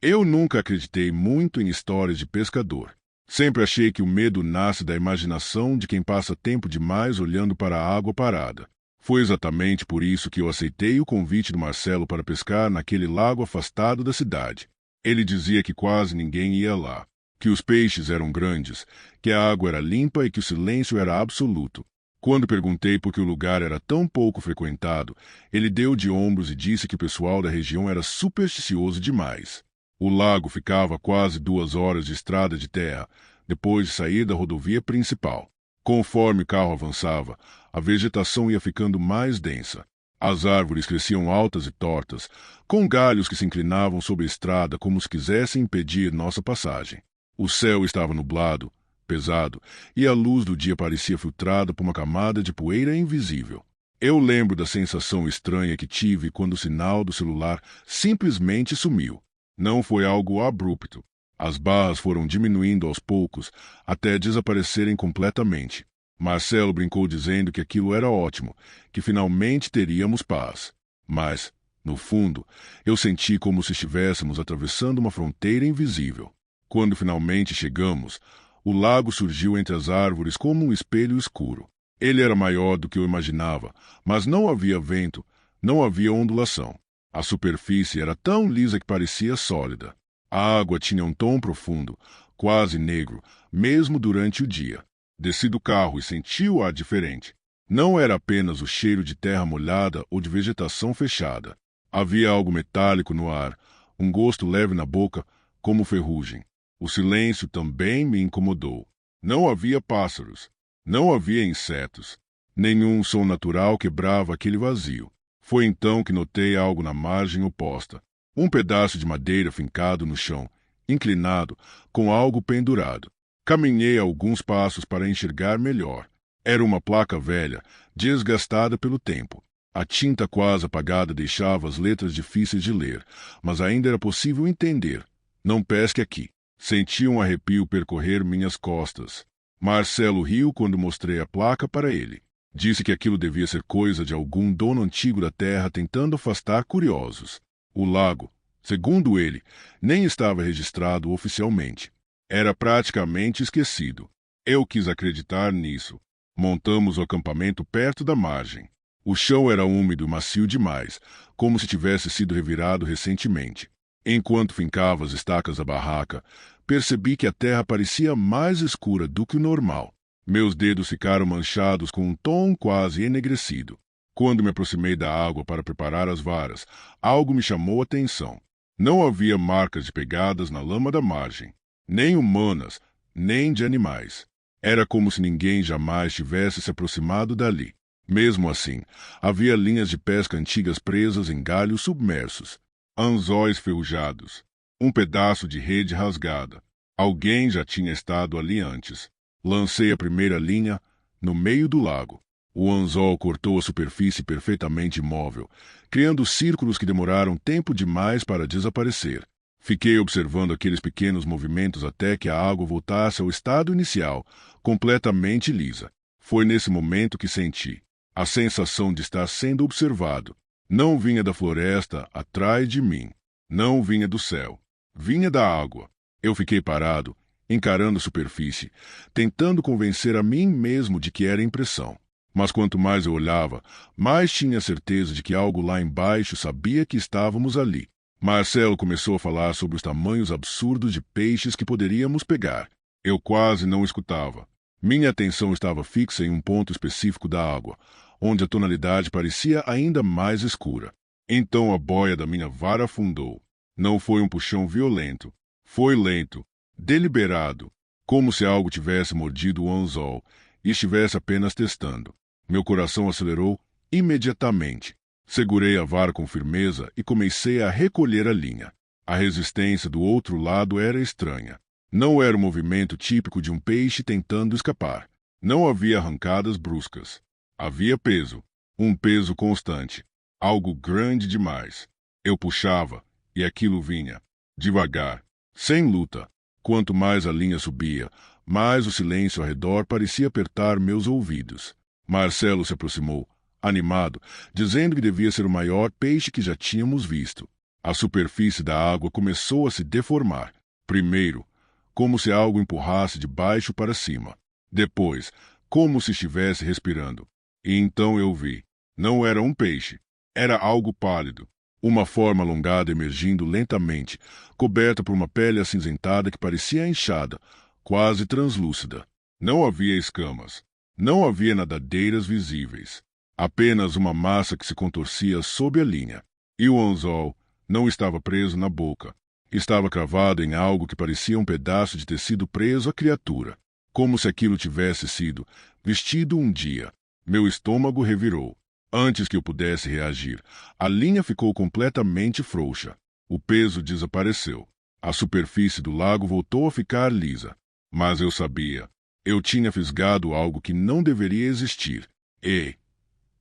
Eu nunca acreditei muito em histórias de pescador. Sempre achei que o medo nasce da imaginação de quem passa tempo demais olhando para a água parada. Foi exatamente por isso que eu aceitei o convite do Marcelo para pescar naquele lago afastado da cidade. Ele dizia que quase ninguém ia lá, que os peixes eram grandes, que a água era limpa e que o silêncio era absoluto. Quando perguntei por que o lugar era tão pouco frequentado, ele deu de ombros e disse que o pessoal da região era supersticioso demais. O lago ficava a quase 2 horas de estrada de terra, depois de sair da rodovia principal. Conforme o carro avançava, a vegetação ia ficando mais densa. As árvores cresciam altas e tortas, com galhos que se inclinavam sobre a estrada como se quisessem impedir nossa passagem. O céu estava nublado, pesado, e a luz do dia parecia filtrada por uma camada de poeira invisível. Eu lembro da sensação estranha que tive quando o sinal do celular simplesmente sumiu. Não foi algo abrupto. As barras foram diminuindo aos poucos, até desaparecerem completamente. Marcelo brincou dizendo que aquilo era ótimo, que finalmente teríamos paz. Mas, no fundo, eu senti como se estivéssemos atravessando uma fronteira invisível. Quando finalmente chegamos, o lago surgiu entre as árvores como um espelho escuro. Ele era maior do que eu imaginava, mas não havia vento, não havia ondulação. A superfície era tão lisa que parecia sólida. A água tinha um tom profundo, quase negro, mesmo durante o dia. Desci do carro e senti o ar diferente. Não era apenas o cheiro de terra molhada ou de vegetação fechada. Havia algo metálico no ar, um gosto leve na boca, como ferrugem. O silêncio também me incomodou. Não havia pássaros, não havia insetos. Nenhum som natural quebrava aquele vazio. Foi então que notei algo na margem oposta. Um pedaço de madeira fincado no chão, inclinado, com algo pendurado. Caminhei alguns passos para enxergar melhor. Era uma placa velha, desgastada pelo tempo. A tinta quase apagada deixava as letras difíceis de ler, mas ainda era possível entender. Não pesque aqui. Senti um arrepio percorrer minhas costas. Marcelo riu quando mostrei a placa para ele. Disse que aquilo devia ser coisa de algum dono antigo da terra tentando afastar curiosos. O lago, segundo ele, nem estava registrado oficialmente. Era praticamente esquecido. Eu quis acreditar nisso. Montamos o acampamento perto da margem. O chão era úmido e macio demais, como se tivesse sido revirado recentemente. Enquanto fincava as estacas da barraca, percebi que a terra parecia mais escura do que o normal. Meus dedos ficaram manchados com um tom quase enegrecido. Quando me aproximei da água para preparar as varas, algo me chamou a atenção. Não havia marcas de pegadas na lama da margem, nem humanas, nem de animais. Era como se ninguém jamais tivesse se aproximado dali. Mesmo assim, havia linhas de pesca antigas presas em galhos submersos, anzóis ferrujados, um pedaço de rede rasgada. Alguém já tinha estado ali antes. Lancei a primeira linha no meio do lago. O anzol cortou a superfície perfeitamente imóvel, criando círculos que demoraram tempo demais para desaparecer. Fiquei observando aqueles pequenos movimentos até que a água voltasse ao estado inicial, completamente lisa. Foi nesse momento que senti a sensação de estar sendo observado. Não vinha da floresta atrás de mim. Não vinha do céu. Vinha da água. Eu fiquei parado, encarando a superfície, tentando convencer a mim mesmo de que era impressão. Mas quanto mais eu olhava, mais tinha certeza de que algo lá embaixo sabia que estávamos ali. Marcelo começou a falar sobre os tamanhos absurdos de peixes que poderíamos pegar. Eu quase não escutava. Minha atenção estava fixa em um ponto específico da água, onde a tonalidade parecia ainda mais escura. Então a boia da minha vara afundou. Não foi um puxão violento. Foi lento, deliberado, como se algo tivesse mordido o anzol e estivesse apenas testando. Meu coração acelerou imediatamente. Segurei a vara com firmeza e comecei a recolher a linha. A resistência do outro lado era estranha. Não era o movimento típico de um peixe tentando escapar. Não havia arrancadas bruscas. Havia peso, um peso constante, algo grande demais. Eu puxava, e aquilo vinha, devagar, sem luta. Quanto mais a linha subia, mais o silêncio ao redor parecia apertar meus ouvidos. Marcelo se aproximou, animado, dizendo que devia ser o maior peixe que já tínhamos visto. A superfície da água começou a se deformar. Primeiro, como se algo empurrasse de baixo para cima. Depois, como se estivesse respirando. E então eu vi. Não era um peixe. Era algo pálido. Uma forma alongada emergindo lentamente, coberta por uma pele acinzentada que parecia inchada, quase translúcida. Não havia escamas. Não havia nadadeiras visíveis. Apenas uma massa que se contorcia sob a linha. E o anzol não estava preso na boca. Estava cravado em algo que parecia um pedaço de tecido preso à criatura. Como se aquilo tivesse sido vestido um dia. Meu estômago revirou. Antes que eu pudesse reagir, a linha ficou completamente frouxa. O peso desapareceu. A superfície do lago voltou a ficar lisa. Mas eu sabia. Eu tinha fisgado algo que não deveria existir. E,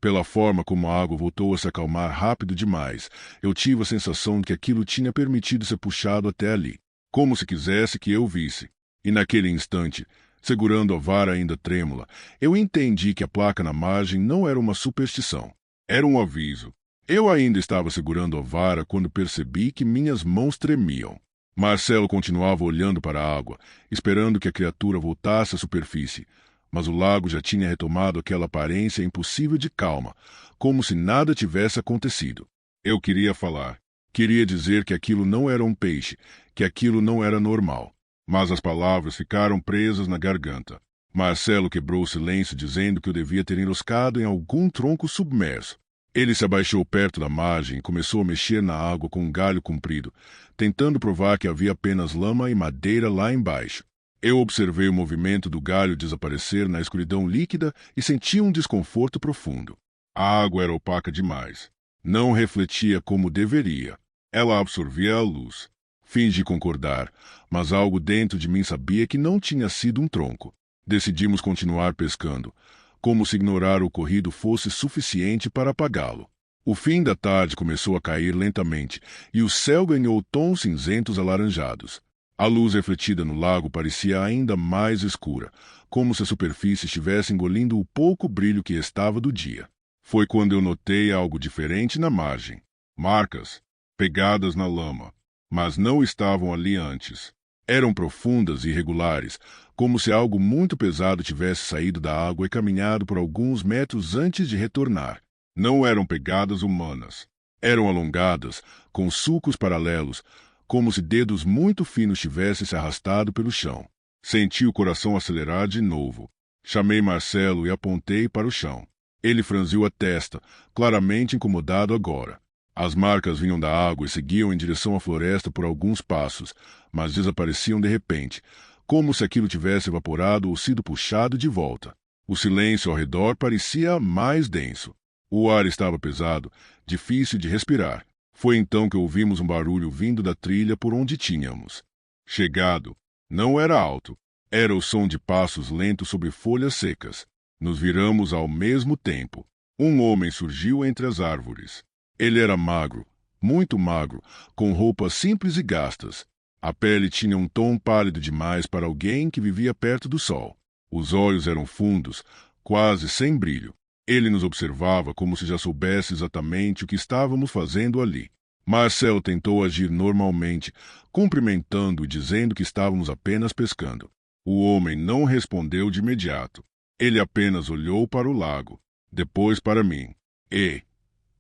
pela forma como a água voltou a se acalmar rápido demais, eu tive a sensação de que aquilo tinha permitido ser puxado até ali, como se quisesse que eu visse. E naquele instante, segurando a vara ainda trêmula, eu entendi que a placa na margem não era uma superstição. Era um aviso. Eu ainda estava segurando a vara quando percebi que minhas mãos tremiam. Marcelo continuava olhando para a água, esperando que a criatura voltasse à superfície, mas o lago já tinha retomado aquela aparência impossível de calma, como se nada tivesse acontecido. Eu queria falar. Queria dizer que aquilo não era um peixe, que aquilo não era normal. Mas as palavras ficaram presas na garganta. Marcelo quebrou o silêncio dizendo que eu devia ter enroscado em algum tronco submerso. Ele se abaixou perto da margem e começou a mexer na água com um galho comprido, tentando provar que havia apenas lama e madeira lá embaixo. Eu observei o movimento do galho desaparecer na escuridão líquida e senti um desconforto profundo. A água era opaca demais. Não refletia como deveria. Ela absorvia a luz. Fingi concordar, mas algo dentro de mim sabia que não tinha sido um tronco. Decidimos continuar pescando, como se ignorar o ocorrido fosse suficiente para apagá-lo. O fim da tarde começou a cair lentamente, e o céu ganhou tons cinzentos alaranjados. A luz refletida no lago parecia ainda mais escura, como se a superfície estivesse engolindo o pouco brilho que restava do dia. Foi quando eu notei algo diferente na margem. Marcas, pegadas na lama, mas não estavam ali antes. Eram profundas e irregulares, como se algo muito pesado tivesse saído da água e caminhado por alguns metros antes de retornar. Não eram pegadas humanas. Eram alongadas, com sulcos paralelos, como se dedos muito finos tivessem se arrastado pelo chão. Senti o coração acelerar de novo. Chamei Marcelo e apontei para o chão. Ele franziu a testa, claramente incomodado agora. As marcas vinham da água e seguiam em direção à floresta por alguns passos, mas desapareciam de repente, como se aquilo tivesse evaporado ou sido puxado de volta. O silêncio ao redor parecia mais denso. O ar estava pesado, difícil de respirar. Foi então que ouvimos um barulho vindo da trilha por onde tínhamos chegado. Não era alto. Era o som de passos lentos sobre folhas secas. Nos viramos ao mesmo tempo. Um homem surgiu entre as árvores. Ele era magro, muito magro, com roupas simples e gastas. A pele tinha um tom pálido demais para alguém que vivia perto do sol. Os olhos eram fundos, quase sem brilho. Ele nos observava como se já soubesse exatamente o que estávamos fazendo ali. Marcelo tentou agir normalmente, cumprimentando e dizendo que estávamos apenas pescando. O homem não respondeu de imediato. Ele apenas olhou para o lago, depois para mim. E,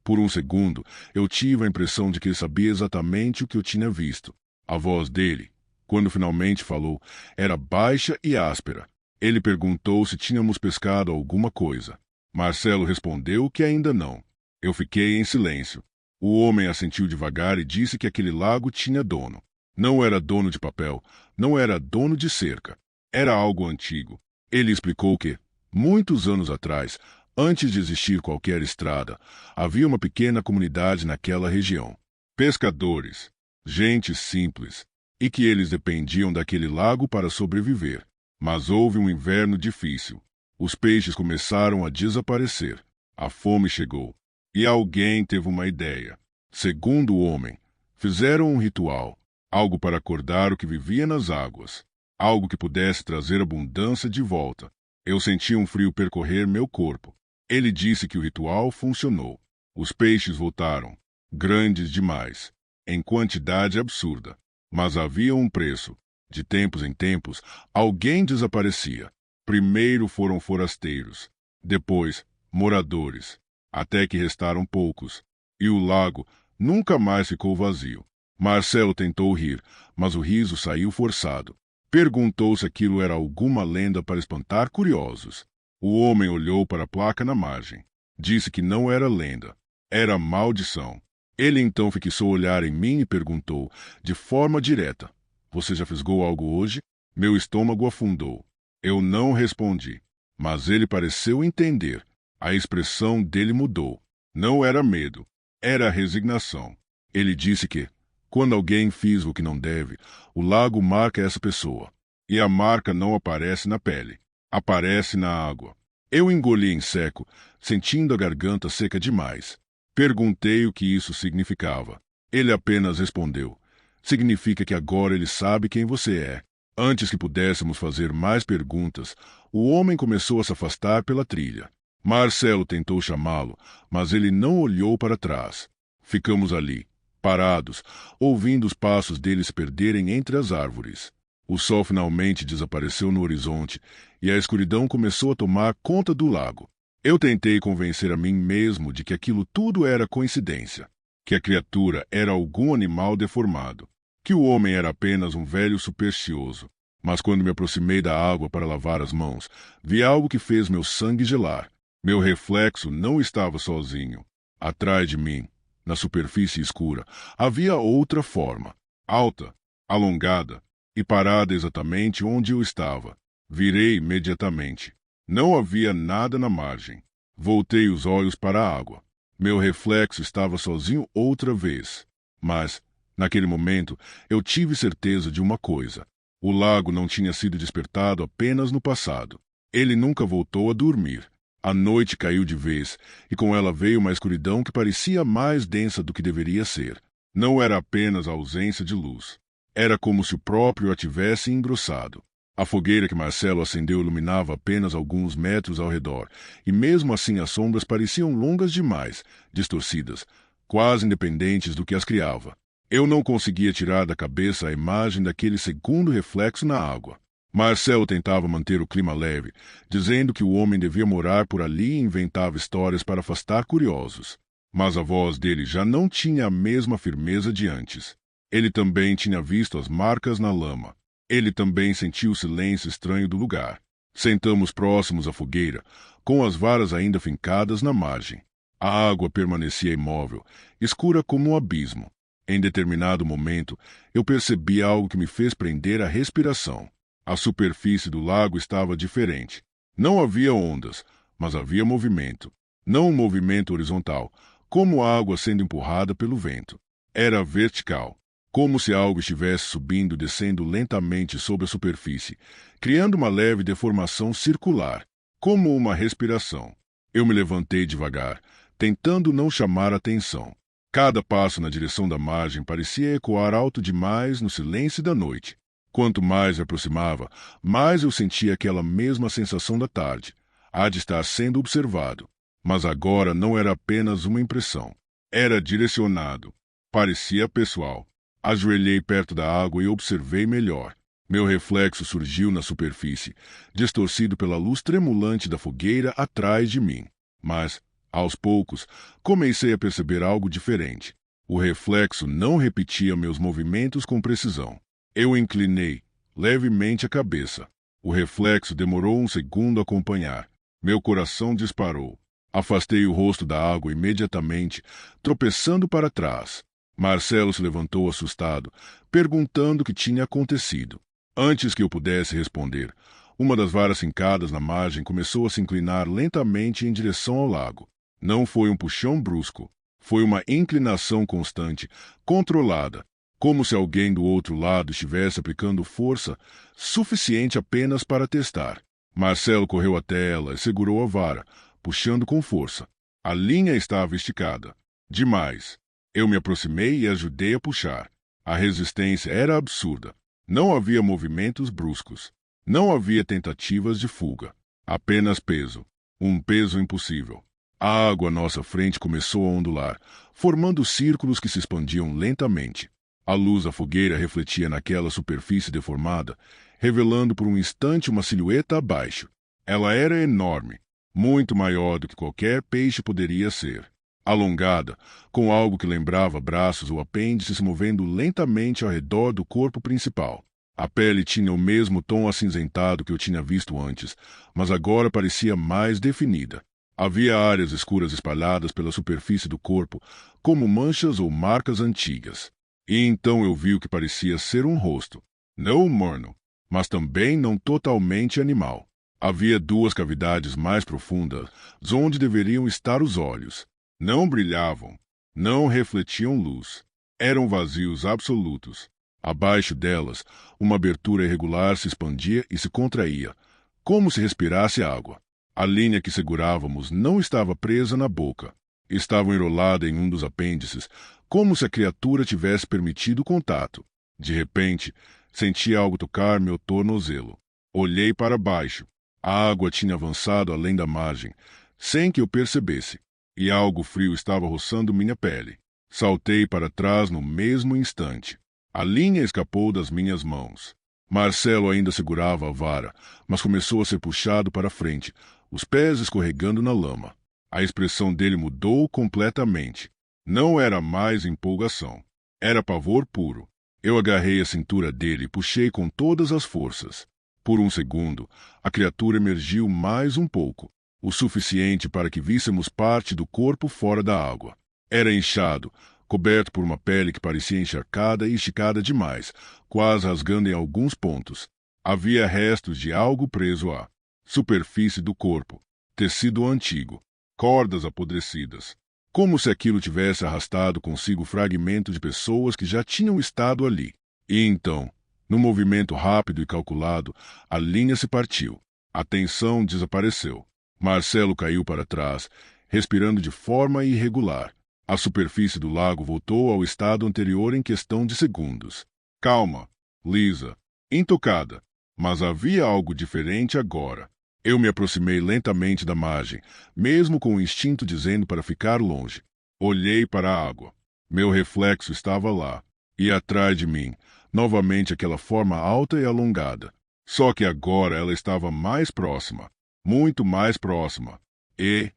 por um segundo, eu tive a impressão de que ele sabia exatamente o que eu tinha visto. A voz dele, quando finalmente falou, era baixa e áspera. Ele perguntou se tínhamos pescado alguma coisa. Marcelo respondeu que ainda não. Eu fiquei em silêncio. O homem assentiu devagar e disse que aquele lago tinha dono. Não era dono de papel, não era dono de cerca. Era algo antigo. Ele explicou que, muitos anos atrás, antes de existir qualquer estrada, havia uma pequena comunidade naquela região. Pescadores, gente simples, e que eles dependiam daquele lago para sobreviver. Mas houve um inverno difícil. Os peixes começaram a desaparecer. A fome chegou. E alguém teve uma ideia. Segundo o homem, fizeram um ritual, algo para acordar o que vivia nas águas, algo que pudesse trazer abundância de volta. Eu senti um frio percorrer meu corpo. Ele disse que o ritual funcionou. Os peixes voltaram, grandes demais. em quantidade absurda. Mas havia um preço. De tempos em tempos, alguém desaparecia. Primeiro foram forasteiros, depois moradores, até que restaram poucos. E o lago nunca mais ficou vazio. Marcelo tentou rir, mas o riso saiu forçado. Perguntou se aquilo era alguma lenda para espantar curiosos. O homem olhou para a placa na margem. Disse que não era lenda, era maldição. Ele então fixou o olhar em mim e perguntou, de forma direta: "Você já fisgou algo hoje?" Meu estômago afundou. Eu não respondi, mas ele pareceu entender. A expressão dele mudou. Não era medo, era resignação. Ele disse que, quando alguém fisga o que não deve, o lago marca essa pessoa. E a marca não aparece na pele, aparece na água. Eu engoli em seco, sentindo a garganta seca demais. Perguntei o que isso significava. Ele apenas respondeu: "Significa que agora ele sabe quem você é." Antes que pudéssemos fazer mais perguntas, o homem começou a se afastar pela trilha. Marcelo tentou chamá-lo, mas ele não olhou para trás. Ficamos ali, parados, ouvindo os passos dele se perderem entre as árvores. O sol finalmente desapareceu no horizonte e a escuridão começou a tomar conta do lago. Eu tentei convencer a mim mesmo de que aquilo tudo era coincidência, que a criatura era algum animal deformado, que o homem era apenas um velho supersticioso. Mas quando me aproximei da água para lavar as mãos, vi algo que fez meu sangue gelar. Meu reflexo não estava sozinho. Atrás de mim, na superfície escura, havia outra forma, alta, alongada e parada exatamente onde eu estava. Virei imediatamente. Não havia nada na margem. Voltei os olhos para a água. Meu reflexo estava sozinho outra vez. Mas, naquele momento, eu tive certeza de uma coisa. O lago não tinha sido despertado apenas no passado. Ele nunca voltou a dormir. A noite caiu de vez, e com ela veio uma escuridão que parecia mais densa do que deveria ser. Não era apenas a ausência de luz. Era como se o próprio a tivesse engrossado. A fogueira que Marcelo acendeu iluminava apenas alguns metros ao redor, e mesmo assim as sombras pareciam longas demais, distorcidas, quase independentes do que as criava. Eu não conseguia tirar da cabeça a imagem daquele segundo reflexo na água. Marcelo tentava manter o clima leve, dizendo que o homem devia morar por ali e inventava histórias para afastar curiosos. Mas a voz dele já não tinha a mesma firmeza de antes. Ele também tinha visto as marcas na lama. Ele também sentiu o silêncio estranho do lugar. Sentamos próximos à fogueira, com as varas ainda fincadas na margem. A água permanecia imóvel, escura como um abismo. Em determinado momento, eu percebi algo que me fez prender a respiração. A superfície do lago estava diferente. Não havia ondas, mas havia movimento. Não um movimento horizontal, como a água sendo empurrada pelo vento. Era vertical, como se algo estivesse subindo e descendo lentamente sobre a superfície, criando uma leve deformação circular, como uma respiração. Eu me levantei devagar, tentando não chamar atenção. Cada passo na direção da margem parecia ecoar alto demais no silêncio da noite. Quanto mais me aproximava, mais eu sentia aquela mesma sensação da tarde, a de estar sendo observado. Mas agora não era apenas uma impressão. Era direcionado. Parecia pessoal. Ajoelhei perto da água e observei melhor. Meu reflexo surgiu na superfície, distorcido pela luz tremulante da fogueira atrás de mim. Mas, aos poucos, comecei a perceber algo diferente. O reflexo não repetia meus movimentos com precisão. Eu inclinei levemente a cabeça. O reflexo demorou um segundo a acompanhar. Meu coração disparou. Afastei o rosto da água imediatamente, tropeçando para trás. Marcelo se levantou assustado, perguntando o que tinha acontecido. Antes que eu pudesse responder, uma das varas fincadas na margem começou a se inclinar lentamente em direção ao lago. Não foi um puxão brusco. Foi uma inclinação constante, controlada, como se alguém do outro lado estivesse aplicando força suficiente apenas para testar. Marcelo correu até ela e segurou a vara, puxando com força. A linha estava esticada. Demais. Eu me aproximei e ajudei a puxar. A resistência era absurda. Não havia movimentos bruscos. Não havia tentativas de fuga. Apenas peso. Um peso impossível. A água à nossa frente começou a ondular, formando círculos que se expandiam lentamente. A luz da fogueira refletia naquela superfície deformada, revelando por um instante uma silhueta abaixo. Ela era enorme, muito maior do que qualquer peixe poderia ser. Alongada, com algo que lembrava braços ou apêndices se movendo lentamente ao redor do corpo principal. A pele tinha o mesmo tom acinzentado que eu tinha visto antes, mas agora parecia mais definida. Havia áreas escuras espalhadas pela superfície do corpo, como manchas ou marcas antigas. E então eu vi o que parecia ser um rosto. Não humano, mas também não totalmente animal. Havia duas cavidades mais profundas, onde deveriam estar os olhos. Não brilhavam, não refletiam luz. Eram vazios absolutos. Abaixo delas, uma abertura irregular se expandia e se contraía, como se respirasse água. A linha que segurávamos não estava presa na boca. Estava enrolada em um dos apêndices, como se a criatura tivesse permitido contato. De repente, senti algo tocar meu tornozelo. Olhei para baixo. A água tinha avançado além da margem, sem que eu percebesse, e algo frio estava roçando minha pele. Saltei para trás no mesmo instante. A linha escapou das minhas mãos. Marcelo ainda segurava a vara, mas começou a ser puxado para frente, os pés escorregando na lama. A expressão dele mudou completamente. Não era mais empolgação. Era pavor puro. Eu agarrei a cintura dele e puxei com todas as forças. Por um segundo, a criatura emergiu mais um pouco, o suficiente para que víssemos parte do corpo fora da água. Era inchado, coberto por uma pele que parecia encharcada e esticada demais, quase rasgando em alguns pontos. Havia restos de algo preso à superfície do corpo, tecido antigo, cordas apodrecidas, como se aquilo tivesse arrastado consigo fragmentos de pessoas que já tinham estado ali. E então, num movimento rápido e calculado, a linha se partiu. A tensão desapareceu. Marcelo caiu para trás, respirando de forma irregular. A superfície do lago voltou ao estado anterior em questão de segundos. Calma, lisa, intocada. Mas havia algo diferente agora. Eu me aproximei lentamente da margem, mesmo com o instinto dizendo para ficar longe. Olhei para a água. Meu reflexo estava lá. E atrás de mim, novamente aquela forma alta e alongada. Só que agora ela estava mais próxima. Muito mais próxima. E,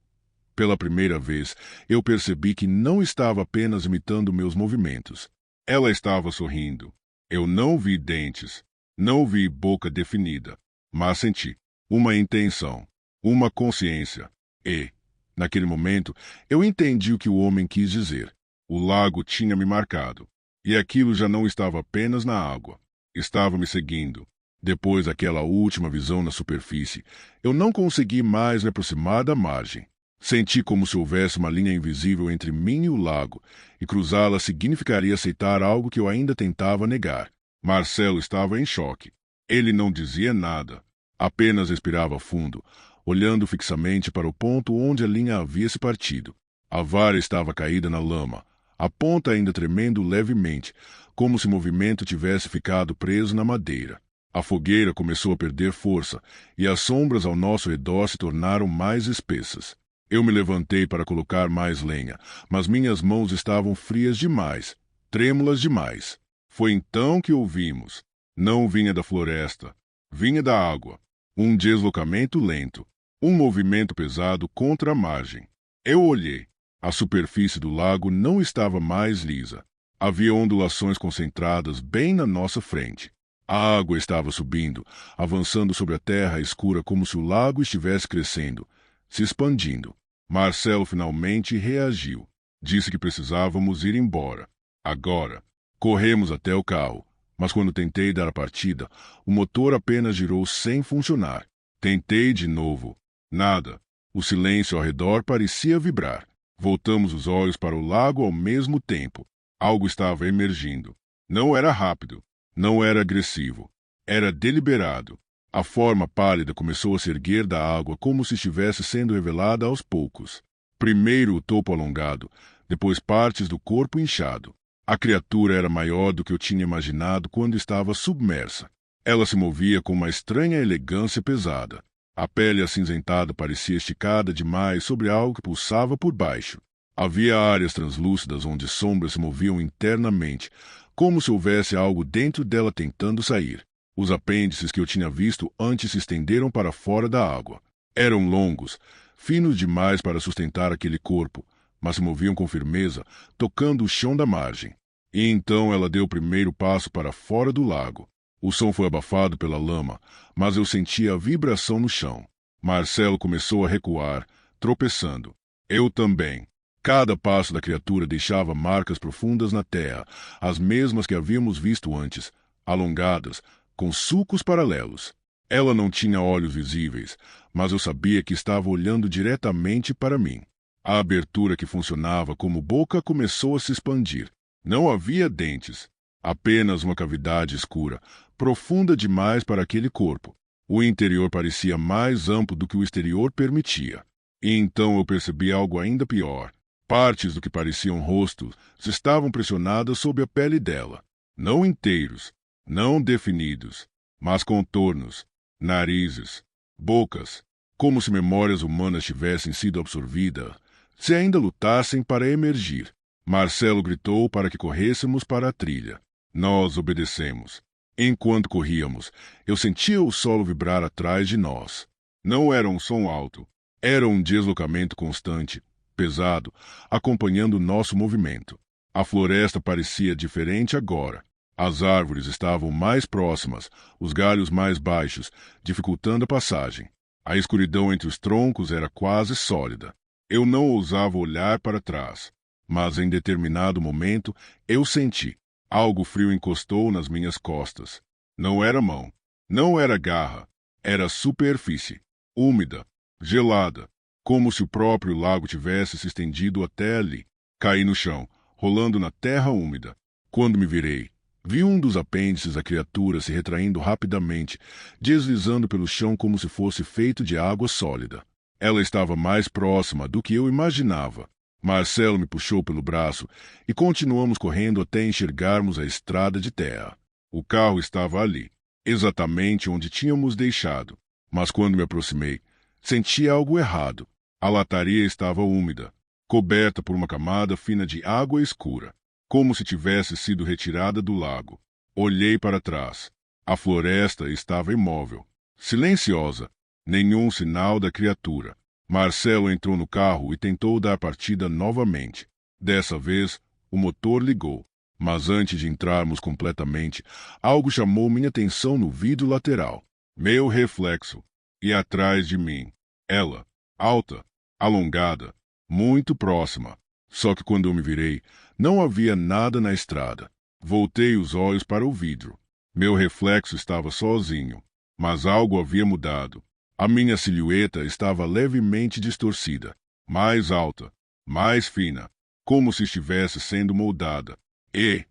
pela primeira vez, eu percebi que não estava apenas imitando meus movimentos. Ela estava sorrindo. Eu não vi dentes. Não vi boca definida. Mas senti uma intenção, uma consciência. E, naquele momento, eu entendi o que o homem quis dizer. O lago tinha me marcado. E aquilo já não estava apenas na água. Estava me seguindo. Depois daquela última visão na superfície, eu não consegui mais me aproximar da margem. Senti como se houvesse uma linha invisível entre mim e o lago, e cruzá-la significaria aceitar algo que eu ainda tentava negar. Marcelo estava em choque. Ele não dizia nada. Apenas respirava fundo, olhando fixamente para o ponto onde a linha havia se partido. A vara estava caída na lama, a ponta ainda tremendo levemente, como se o movimento tivesse ficado preso na madeira. A fogueira começou a perder força, e as sombras ao nosso redor se tornaram mais espessas. Eu me levantei para colocar mais lenha, mas minhas mãos estavam frias demais, trêmulas demais. Foi então que ouvimos. Não vinha da floresta, vinha da água. Um deslocamento lento, um movimento pesado contra a margem. Eu olhei. A superfície do lago não estava mais lisa. Havia ondulações concentradas bem na nossa frente. A água estava subindo, avançando sobre a terra escura como se o lago estivesse crescendo, se expandindo. Marcelo finalmente reagiu. Disse que precisávamos ir embora. Agora. Corremos até o carro. Mas quando tentei dar a partida, o motor apenas girou sem funcionar. Tentei de novo. Nada. O silêncio ao redor parecia vibrar. Voltamos os olhos para o lago ao mesmo tempo. Algo estava emergindo. Não era rápido. Não era agressivo. Era deliberado. A forma pálida começou a se erguer da água como se estivesse sendo revelada aos poucos. Primeiro o topo alongado, depois partes do corpo inchado. A criatura era maior do que eu tinha imaginado quando estava submersa. Ela se movia com uma estranha elegância pesada. A pele acinzentada parecia esticada demais sobre algo que pulsava por baixo. Havia áreas translúcidas onde sombras se moviam internamente, como se houvesse algo dentro dela tentando sair. Os apêndices que eu tinha visto antes se estenderam para fora da água. Eram longos, finos demais para sustentar aquele corpo, mas se moviam com firmeza, tocando o chão da margem. E então ela deu o primeiro passo para fora do lago. O som foi abafado pela lama, mas eu sentia a vibração no chão. Marcelo começou a recuar, tropeçando. Eu também. Cada passo da criatura deixava marcas profundas na terra, as mesmas que havíamos visto antes, alongadas, com sulcos paralelos. Ela não tinha olhos visíveis, mas eu sabia que estava olhando diretamente para mim. A abertura que funcionava como boca começou a se expandir. Não havia dentes, apenas uma cavidade escura, profunda demais para aquele corpo. O interior parecia mais amplo do que o exterior permitia. E então eu percebi algo ainda pior. Partes do que pareciam rostos estavam pressionadas sob a pele dela. Não inteiros, não definidos, mas contornos, narizes, bocas, como se memórias humanas tivessem sido absorvidas, se ainda lutassem para emergir. Marcelo gritou para que corrêssemos para a trilha. Nós obedecemos. Enquanto corríamos, eu sentia o solo vibrar atrás de nós. Não era um som alto, era um deslocamento constante, pesado, acompanhando nosso movimento. A floresta parecia diferente agora. As árvores estavam mais próximas, os galhos mais baixos, dificultando a passagem. A escuridão entre os troncos era quase sólida. Eu não ousava olhar para trás, mas em determinado momento eu senti. Algo frio encostou nas minhas costas. Não era mão, não era garra, era superfície, úmida, gelada, como se o próprio lago tivesse se estendido até ali. Caí no chão, rolando na terra úmida. Quando me virei, vi um dos apêndices da criatura se retraindo rapidamente, deslizando pelo chão como se fosse feito de água sólida. Ela estava mais próxima do que eu imaginava. Marcelo me puxou pelo braço e continuamos correndo até enxergarmos a estrada de terra. O carro estava ali, exatamente onde tínhamos deixado. Mas quando me aproximei, senti algo errado. A lataria estava úmida, coberta por uma camada fina de água escura, como se tivesse sido retirada do lago. Olhei para trás. A floresta estava imóvel, silenciosa, nenhum sinal da criatura. Marcelo entrou no carro e tentou dar partida novamente. Dessa vez, o motor ligou. Mas antes de entrarmos completamente, algo chamou minha atenção no vidro lateral. Meu reflexo. E atrás de mim, ela, alta, alongada, muito próxima. Só que quando eu me virei, não havia nada na estrada. Voltei os olhos para o vidro. Meu reflexo estava sozinho, mas algo havia mudado. A minha silhueta estava levemente distorcida, mais alta, mais fina, como se estivesse sendo moldada. E,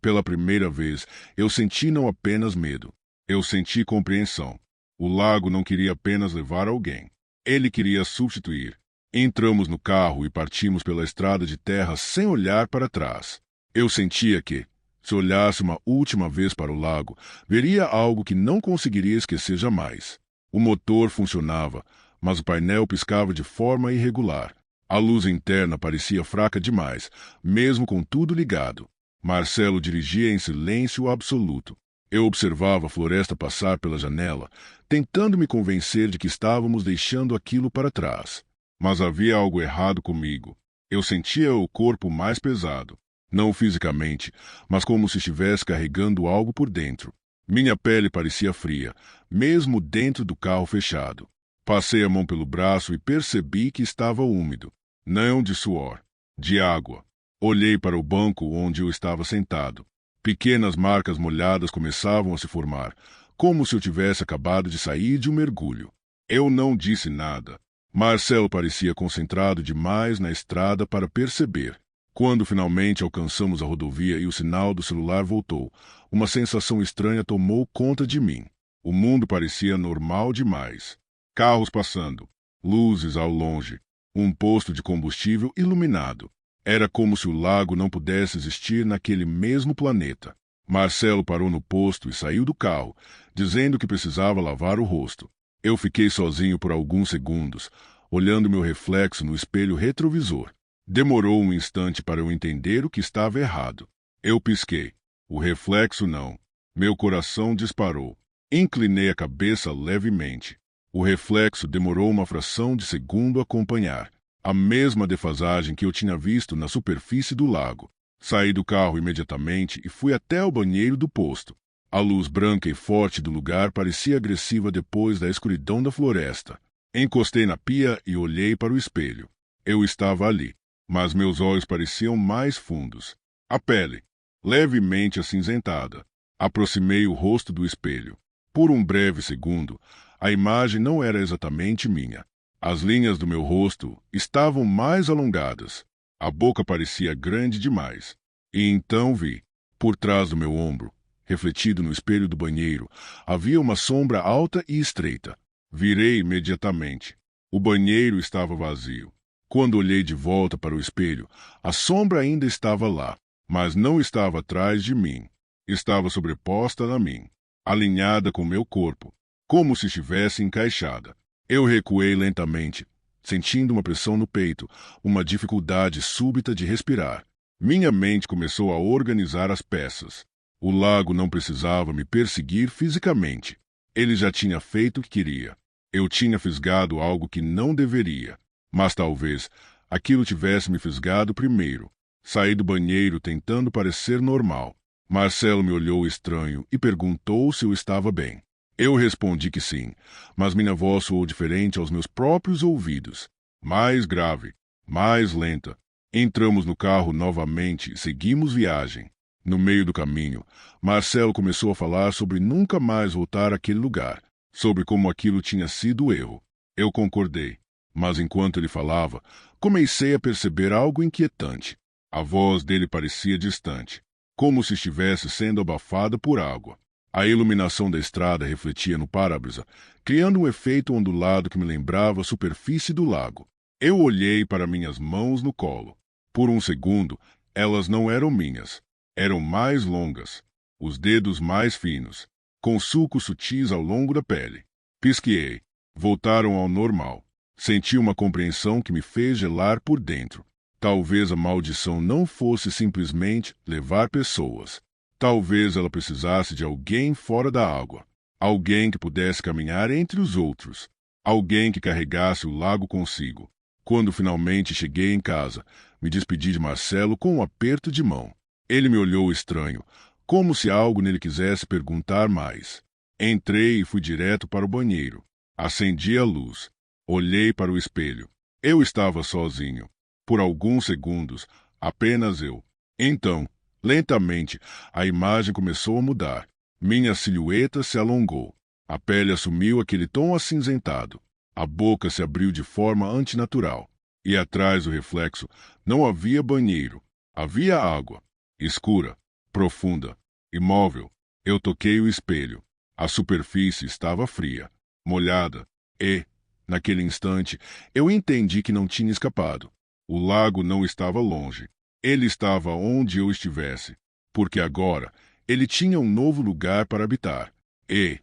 pela primeira vez, eu senti não apenas medo, eu senti compreensão. O lago não queria apenas levar alguém, ele queria substituir. Entramos no carro e partimos pela estrada de terra sem olhar para trás. Eu sentia que, se olhasse uma última vez para o lago, veria algo que não conseguiria esquecer jamais. O motor funcionava, mas o painel piscava de forma irregular. A luz interna parecia fraca demais, mesmo com tudo ligado. Marcelo dirigia em silêncio absoluto. Eu observava a floresta passar pela janela, tentando me convencer de que estávamos deixando aquilo para trás. Mas havia algo errado comigo. Eu sentia o corpo mais pesado, não fisicamente, mas como se estivesse carregando algo por dentro. Minha pele parecia fria, mesmo dentro do carro fechado. Passei a mão pelo braço e percebi que estava úmido. Não de suor, de água. Olhei para o banco onde eu estava sentado. Pequenas marcas molhadas começavam a se formar, como se eu tivesse acabado de sair de um mergulho. Eu não disse nada. Marcelo parecia concentrado demais na estrada para perceber. Quando finalmente alcançamos a rodovia e o sinal do celular voltou, uma sensação estranha tomou conta de mim. O mundo parecia normal demais. Carros passando, luzes ao longe, um posto de combustível iluminado. Era como se o lago não pudesse existir naquele mesmo planeta. Marcelo parou no posto e saiu do carro, dizendo que precisava lavar o rosto. Eu fiquei sozinho por alguns segundos, olhando meu reflexo no espelho retrovisor. Demorou um instante para eu entender o que estava errado. Eu pisquei. O reflexo não. Meu coração disparou. Inclinei a cabeça levemente. O reflexo demorou uma fração de segundo a acompanhar. A mesma defasagem que eu tinha visto na superfície do lago. Saí do carro imediatamente e fui até o banheiro do posto. A luz branca e forte do lugar parecia agressiva depois da escuridão da floresta. Encostei na pia e olhei para o espelho. Eu estava ali, mas meus olhos pareciam mais fundos. A pele, levemente acinzentada. Aproximei o rosto do espelho. Por um breve segundo, a imagem não era exatamente minha. As linhas do meu rosto estavam mais alongadas. A boca parecia grande demais. E então vi, por trás do meu ombro, refletido no espelho do banheiro, havia uma sombra alta e estreita. Virei imediatamente. O banheiro estava vazio. Quando olhei de volta para o espelho, a sombra ainda estava lá, mas não estava atrás de mim. Estava sobreposta a mim, alinhada com meu corpo, como se estivesse encaixada. Eu recuei lentamente, sentindo uma pressão no peito, uma dificuldade súbita de respirar. Minha mente começou a organizar as peças. O lago não precisava me perseguir fisicamente. Ele já tinha feito o que queria. Eu tinha fisgado algo que não deveria. Mas talvez aquilo tivesse me fisgado primeiro. Saí do banheiro tentando parecer normal. Marcelo me olhou estranho e perguntou se eu estava bem. Eu respondi que sim, mas minha voz soou diferente aos meus próprios ouvidos. Mais grave, mais lenta. Entramos no carro novamente e seguimos viagem. No meio do caminho, Marcelo começou a falar sobre nunca mais voltar àquele lugar, sobre como aquilo tinha sido erro. Eu concordei, mas enquanto ele falava, comecei a perceber algo inquietante. A voz dele parecia distante, como se estivesse sendo abafada por água. A iluminação da estrada refletia no para-brisa, criando um efeito ondulado que me lembrava a superfície do lago. Eu olhei para minhas mãos no colo. Por um segundo, elas não eram minhas. Eram mais longas, os dedos mais finos, com sulcos sutis ao longo da pele. Pisquei. Voltaram ao normal. Senti uma compreensão que me fez gelar por dentro. Talvez a maldição não fosse simplesmente levar pessoas. Talvez ela precisasse de alguém fora da água. Alguém que pudesse caminhar entre os outros. Alguém que carregasse o lago consigo. Quando finalmente cheguei em casa, me despedi de Marcelo com um aperto de mão. Ele me olhou estranho, como se algo nele quisesse perguntar mais. Entrei e fui direto para o banheiro. Acendi a luz. Olhei para o espelho. Eu estava sozinho. Por alguns segundos, apenas eu. Então, lentamente, a imagem começou a mudar. Minha silhueta se alongou. A pele assumiu aquele tom acinzentado. A boca se abriu de forma antinatural. E atrás do reflexo não havia banheiro. Havia água. Escura, profunda, imóvel. Eu toquei o espelho. A superfície estava fria, molhada, e, naquele instante, eu entendi que não tinha escapado. O lago não estava longe. Ele estava onde eu estivesse, porque agora ele tinha um novo lugar para habitar. E,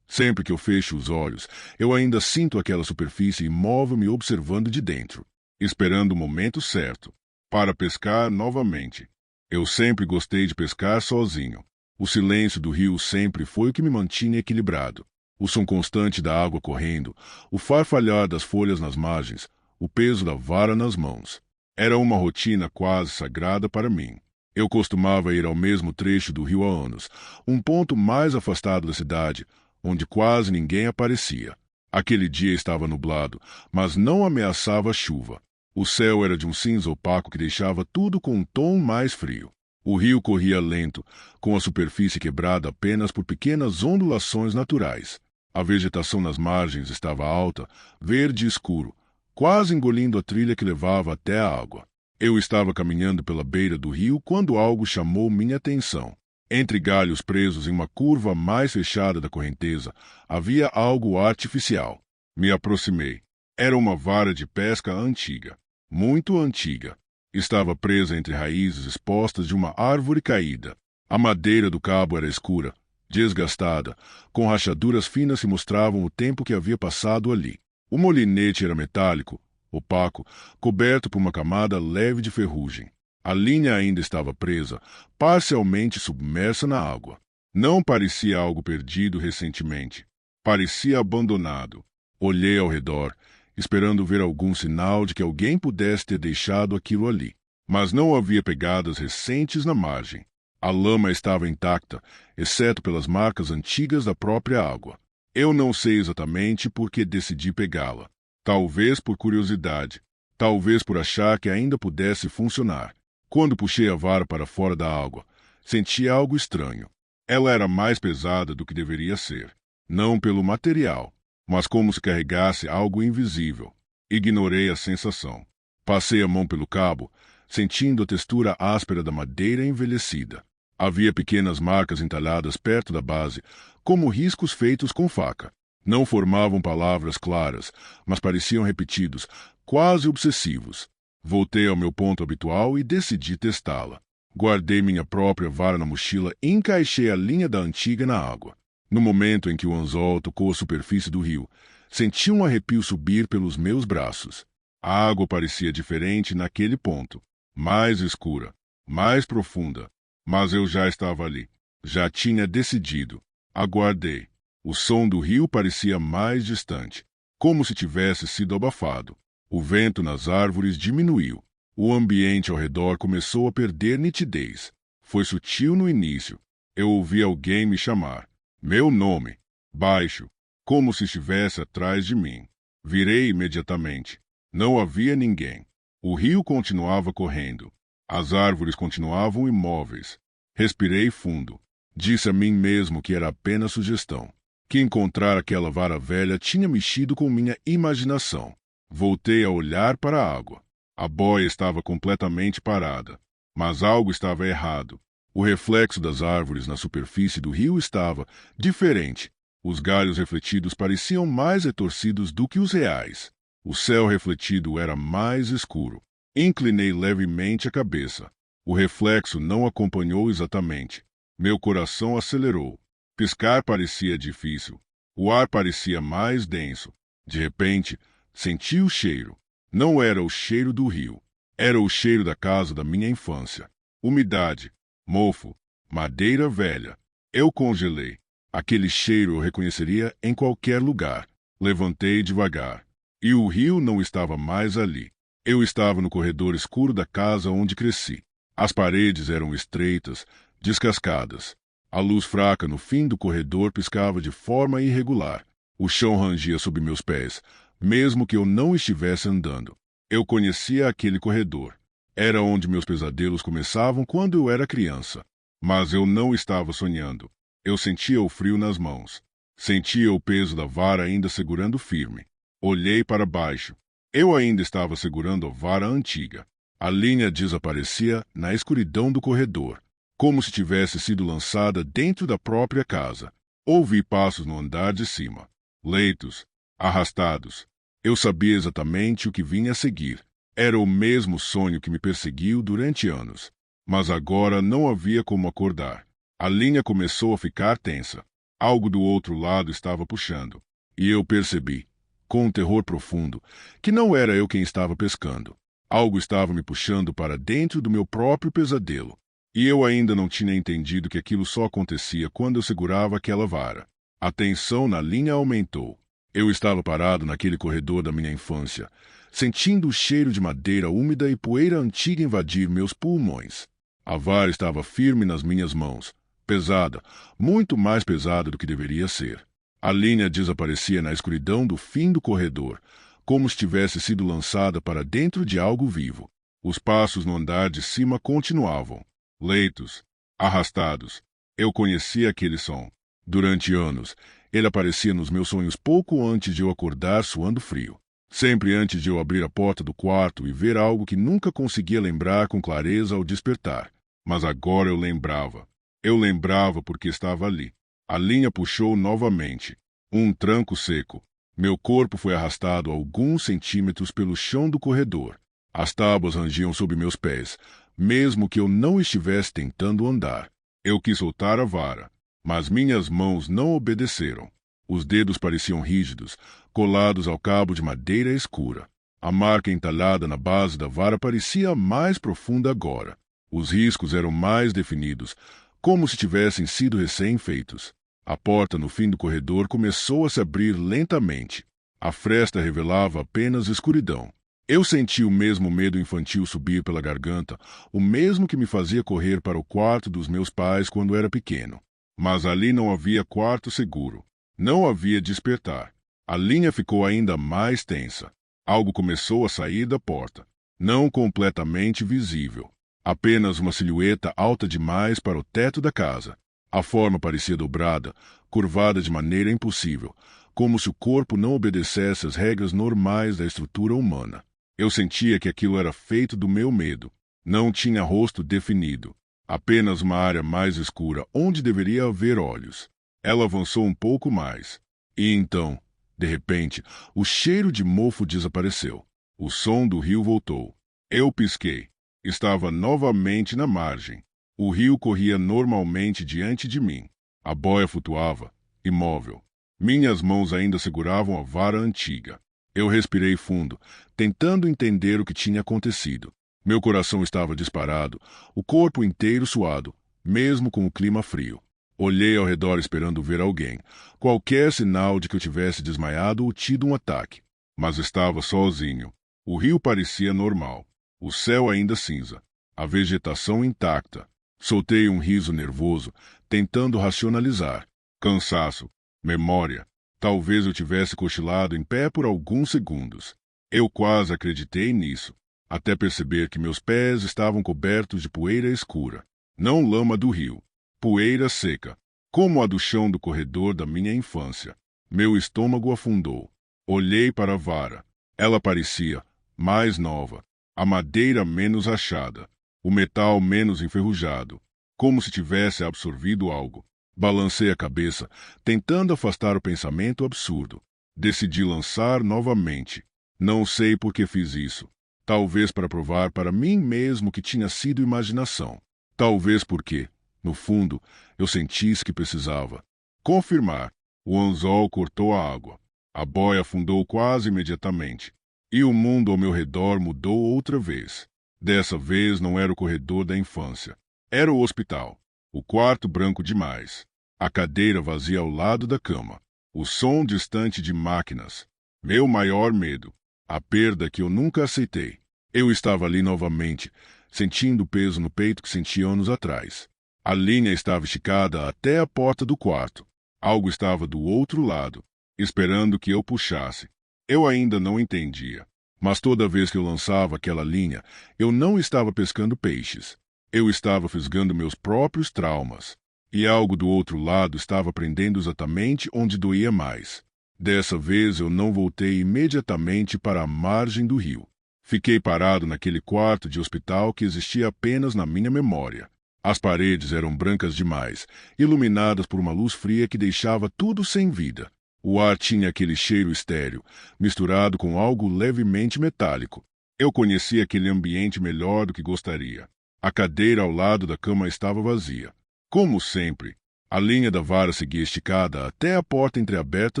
sempre que eu fecho os olhos, eu ainda sinto aquela superfície imóvel me observando de dentro, esperando o momento certo, para pescar novamente. Eu sempre gostei de pescar sozinho. O silêncio do rio sempre foi o que me mantinha equilibrado. O som constante da água correndo, o farfalhar das folhas nas margens, o peso da vara nas mãos. Era uma rotina quase sagrada para mim. Eu costumava ir ao mesmo trecho do rio há anos, um ponto mais afastado da cidade, onde quase ninguém aparecia. Aquele dia estava nublado, mas não ameaçava chuva. O céu era de um cinza opaco que deixava tudo com um tom mais frio. O rio corria lento, com a superfície quebrada apenas por pequenas ondulações naturais. A vegetação nas margens estava alta, verde escuro, quase engolindo a trilha que levava até a água. Eu estava caminhando pela beira do rio quando algo chamou minha atenção. Entre galhos presos em uma curva mais fechada da correnteza, havia algo artificial. Me aproximei. Era uma vara de pesca antiga. Muito antiga. Estava presa entre raízes expostas de uma árvore caída. A madeira do cabo era escura, desgastada, com rachaduras finas que mostravam o tempo que havia passado ali. O molinete era metálico, opaco, coberto por uma camada leve de ferrugem. A linha ainda estava presa, parcialmente submersa na água. Não parecia algo perdido recentemente. Parecia abandonado. Olhei ao redor, esperando ver algum sinal de que alguém pudesse ter deixado aquilo ali. Mas não havia pegadas recentes na margem. A lama estava intacta, exceto pelas marcas antigas da própria água. Eu não sei exatamente por que decidi pegá-la. Talvez por curiosidade. Talvez por achar que ainda pudesse funcionar. Quando puxei a vara para fora da água, senti algo estranho. Ela era mais pesada do que deveria ser. Não pelo material, mas como se carregasse algo invisível. Ignorei a sensação. Passei a mão pelo cabo, sentindo a textura áspera da madeira envelhecida. Havia pequenas marcas entalhadas perto da base, como riscos feitos com faca. Não formavam palavras claras, mas pareciam repetidos, quase obsessivos. Voltei ao meu ponto habitual e decidi testá-la. Guardei minha própria vara na mochila e encaixei a linha da antiga na água. No momento em que o anzol tocou a superfície do rio, senti um arrepio subir pelos meus braços. A água parecia diferente naquele ponto. Mais escura, mais profunda. Mas eu já estava ali. Já tinha decidido. Aguardei. O som do rio parecia mais distante, como se tivesse sido abafado. O vento nas árvores diminuiu. O ambiente ao redor começou a perder nitidez. Foi sutil no início. Eu ouvi alguém me chamar. Meu nome. Baixo. Como se estivesse atrás de mim. Virei imediatamente. Não havia ninguém. O rio continuava correndo. As árvores continuavam imóveis. Respirei fundo. Disse a mim mesmo que era apenas sugestão. Que encontrar aquela vara velha tinha mexido com minha imaginação. Voltei a olhar para a água. A boia estava completamente parada. Mas algo estava errado. O reflexo das árvores na superfície do rio estava diferente. Os galhos refletidos pareciam mais retorcidos do que os reais. O céu refletido era mais escuro. Inclinei levemente a cabeça. O reflexo não acompanhou exatamente. Meu coração acelerou. Piscar parecia difícil. O ar parecia mais denso. De repente, senti o cheiro. Não era o cheiro do rio. Era o cheiro da casa da minha infância. Umidade, mofo, madeira velha. Eu congelei. Aquele cheiro eu reconheceria em qualquer lugar. Levantei devagar. E o rio não estava mais ali. Eu estava no corredor escuro da casa onde cresci. As paredes eram estreitas, descascadas. A luz fraca no fim do corredor piscava de forma irregular. O chão rangia sob meus pés, mesmo que eu não estivesse andando. Eu conhecia aquele corredor. Era onde meus pesadelos começavam quando eu era criança. Mas eu não estava sonhando. Eu sentia o frio nas mãos. Sentia o peso da vara ainda segurando firme. Olhei para baixo. Eu ainda estava segurando a vara antiga. A linha desaparecia na escuridão do corredor, como se tivesse sido lançada dentro da própria casa. Ouvi passos no andar de cima. Leitos, arrastados. Eu sabia exatamente o que vinha a seguir. Era o mesmo sonho que me perseguiu durante anos. Mas agora não havia como acordar. A linha começou a ficar tensa. Algo do outro lado estava puxando. E eu percebi, com um terror profundo, que não era eu quem estava pescando. Algo estava me puxando para dentro do meu próprio pesadelo. E eu ainda não tinha entendido que aquilo só acontecia quando eu segurava aquela vara. A tensão na linha aumentou. Eu estava parado naquele corredor da minha infância, sentindo o cheiro de madeira úmida e poeira antiga invadir meus pulmões. A vara estava firme nas minhas mãos, pesada, muito mais pesada do que deveria ser. A linha desaparecia na escuridão do fim do corredor, como se tivesse sido lançada para dentro de algo vivo. Os passos no andar de cima continuavam. Leitos, arrastados. Eu conhecia aquele som. Durante anos, ele aparecia nos meus sonhos pouco antes de eu acordar suando frio. Sempre antes de eu abrir a porta do quarto e ver algo que nunca conseguia lembrar com clareza ao despertar. Mas agora eu lembrava. Eu lembrava porque estava ali. A linha puxou novamente. Um tranco seco. Meu corpo foi arrastado alguns centímetros pelo chão do corredor. As tábuas rangiam sob meus pés, mesmo que eu não estivesse tentando andar. Eu quis soltar a vara. mas minhas mãos não obedeceram. Os dedos pareciam rígidos, colados ao cabo de madeira escura. A marca entalhada na base da vara parecia mais profunda agora. Os riscos eram mais definidos, como se tivessem sido recém-feitos. A porta no fim do corredor começou a se abrir lentamente. A fresta revelava apenas escuridão. Eu senti o mesmo medo infantil subir pela garganta, o mesmo que me fazia correr para o quarto dos meus pais quando era pequeno. Mas ali não havia quarto seguro. Não havia despertar. A linha ficou ainda mais tensa. Algo começou a sair da porta. Não completamente visível. Apenas uma silhueta alta demais para o teto da casa. A forma parecia dobrada, curvada de maneira impossível, como se o corpo não obedecesse às regras normais da estrutura humana. Eu sentia que aquilo era feito do meu medo. Não tinha rosto definido. Apenas uma área mais escura onde deveria haver olhos. Ela avançou um pouco mais. E então, de repente, o cheiro de mofo desapareceu. O som do rio voltou. Eu pisquei. Estava novamente na margem. O rio corria normalmente diante de mim. A boia flutuava, imóvel. Minhas mãos ainda seguravam a vara antiga. Eu respirei fundo, tentando entender o que tinha acontecido. Meu coração estava disparado, o corpo inteiro suado, mesmo com o clima frio. Olhei ao redor esperando ver alguém, qualquer sinal de que eu tivesse desmaiado ou tido um ataque. Mas estava sozinho. O rio parecia normal. O céu ainda cinza. A vegetação intacta. Soltei um riso nervoso, tentando racionalizar. Cansaço. Memória. Talvez eu tivesse cochilado em pé por alguns segundos. Eu quase acreditei nisso, até perceber que meus pés estavam cobertos de poeira escura. Não lama do rio. Poeira seca, como a do chão do corredor da minha infância. Meu estômago afundou. Olhei para a vara. Ela parecia mais nova, a madeira menos rachada, o metal menos enferrujado, como se tivesse absorvido algo. Balancei a cabeça, tentando afastar o pensamento absurdo. Decidi lançar novamente. Não sei por que fiz isso. Talvez para provar para mim mesmo que tinha sido imaginação. Talvez porque, no fundo, eu sentisse que precisava. Confirmar. O anzol cortou a água. A boia afundou quase imediatamente. E o mundo ao meu redor mudou outra vez. Dessa vez não era o corredor da infância. Era o hospital. O quarto branco demais. A cadeira vazia ao lado da cama. O som distante de máquinas. Meu maior medo. A perda que eu nunca aceitei. Eu estava ali novamente, sentindo o peso no peito que senti anos atrás. A linha estava esticada até a porta do quarto. Algo estava do outro lado, esperando que eu puxasse. Eu ainda não entendia. Mas toda vez que eu lançava aquela linha, eu não estava pescando peixes. Eu estava fisgando meus próprios traumas. E algo do outro lado estava prendendo exatamente onde doía mais. Dessa vez eu não voltei imediatamente para a margem do rio. Fiquei parado naquele quarto de hospital que existia apenas na minha memória. As paredes eram brancas demais, iluminadas por uma luz fria que deixava tudo sem vida. O ar tinha aquele cheiro estéril, misturado com algo levemente metálico. Eu conhecia aquele ambiente melhor do que gostaria. A cadeira ao lado da cama estava vazia. Como sempre, a linha da vara seguia esticada até a porta entreaberta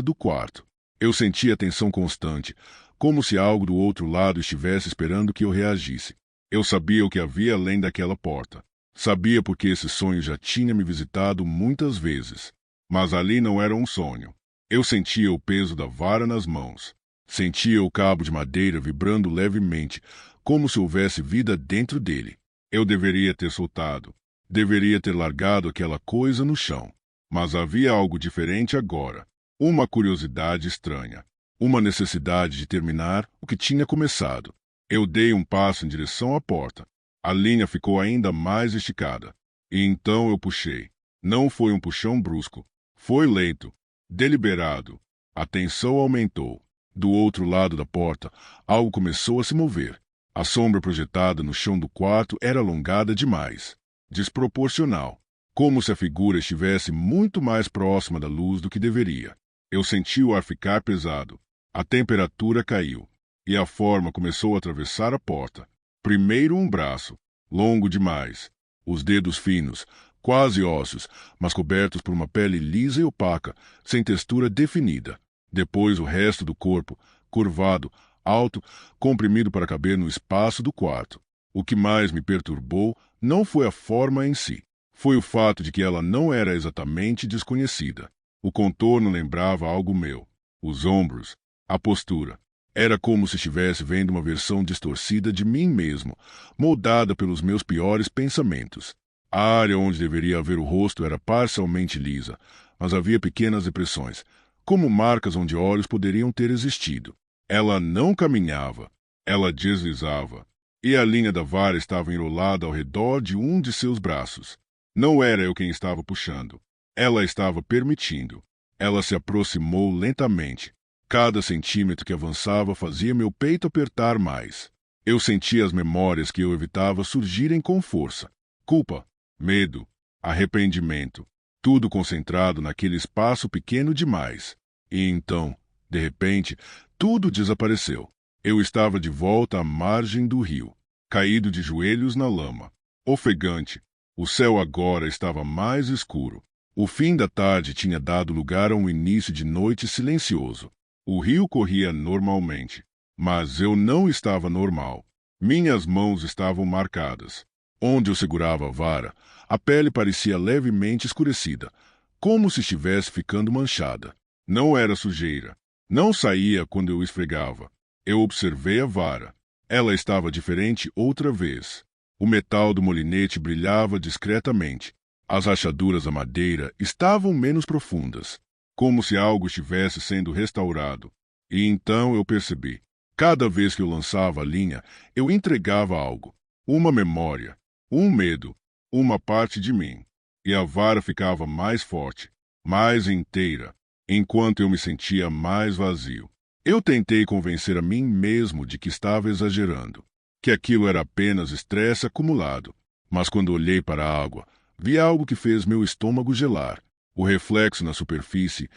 do quarto. Eu sentia tensão constante, como se algo do outro lado estivesse esperando que eu reagisse. Eu sabia o que havia além daquela porta. Sabia porque esse sonho já tinha me visitado muitas vezes. Mas ali não era um sonho. Eu sentia o peso da vara nas mãos. Sentia o cabo de madeira vibrando levemente, como se houvesse vida dentro dele. Eu deveria ter soltado. Deveria ter largado aquela coisa no chão. Mas havia algo diferente agora. Uma curiosidade estranha. Uma necessidade de terminar o que tinha começado. Eu dei um passo em direção à porta. A linha ficou ainda mais esticada. E então eu puxei. Não foi um puxão brusco. Foi lento, deliberado. A tensão aumentou. Do outro lado da porta, algo começou a se mover. A sombra projetada no chão do quarto era alongada demais. Desproporcional. Como se a figura estivesse muito mais próxima da luz do que deveria. Eu senti o ar ficar pesado. A temperatura caiu. E a forma começou a atravessar a porta. Primeiro um braço, longo demais. Os dedos finos, quase ósseos, mas cobertos por uma pele lisa e opaca, sem textura definida. Depois o resto do corpo, curvado, alto, comprimido para caber no espaço do quarto. O que mais me perturbou não foi a forma em si. Foi o fato de que ela não era exatamente desconhecida. O contorno lembrava algo meu. Os ombros, a postura. Era como se estivesse vendo uma versão distorcida de mim mesmo, moldada pelos meus piores pensamentos. A área onde deveria haver o rosto era parcialmente lisa, mas havia pequenas depressões, como marcas onde olhos poderiam ter existido. Ela não caminhava, ela deslizava, e a linha da vara estava enrolada ao redor de um de seus braços. Não era eu quem estava puxando. Ela estava permitindo. Ela se aproximou lentamente. Cada centímetro que avançava fazia meu peito apertar mais. Eu sentia as memórias que eu evitava surgirem com força. Culpa, medo, arrependimento, tudo concentrado naquele espaço pequeno demais. E então, de repente, tudo desapareceu. Eu estava de volta à margem do rio, caído de joelhos na lama, ofegante. O céu agora estava mais escuro. O fim da tarde tinha dado lugar a um início de noite silencioso. O rio corria normalmente, mas eu não estava normal. Minhas mãos estavam marcadas. Onde eu segurava a vara, a pele parecia levemente escurecida, como se estivesse ficando manchada. Não era sujeira. Não saía quando eu esfregava. Eu observei a vara. Ela estava diferente outra vez. O metal do molinete brilhava discretamente. As rachaduras da madeira estavam menos profundas, como se algo estivesse sendo restaurado. E então eu percebi. Cada vez que eu lançava a linha, eu entregava algo. Uma memória, um medo, uma parte de mim. E a vara ficava mais forte, mais inteira, enquanto eu me sentia mais vazio. Eu tentei convencer a mim mesmo de que estava exagerando, que aquilo era apenas estresse acumulado. Mas quando olhei para a água, vi algo que fez meu estômago gelar. O reflexo na superfície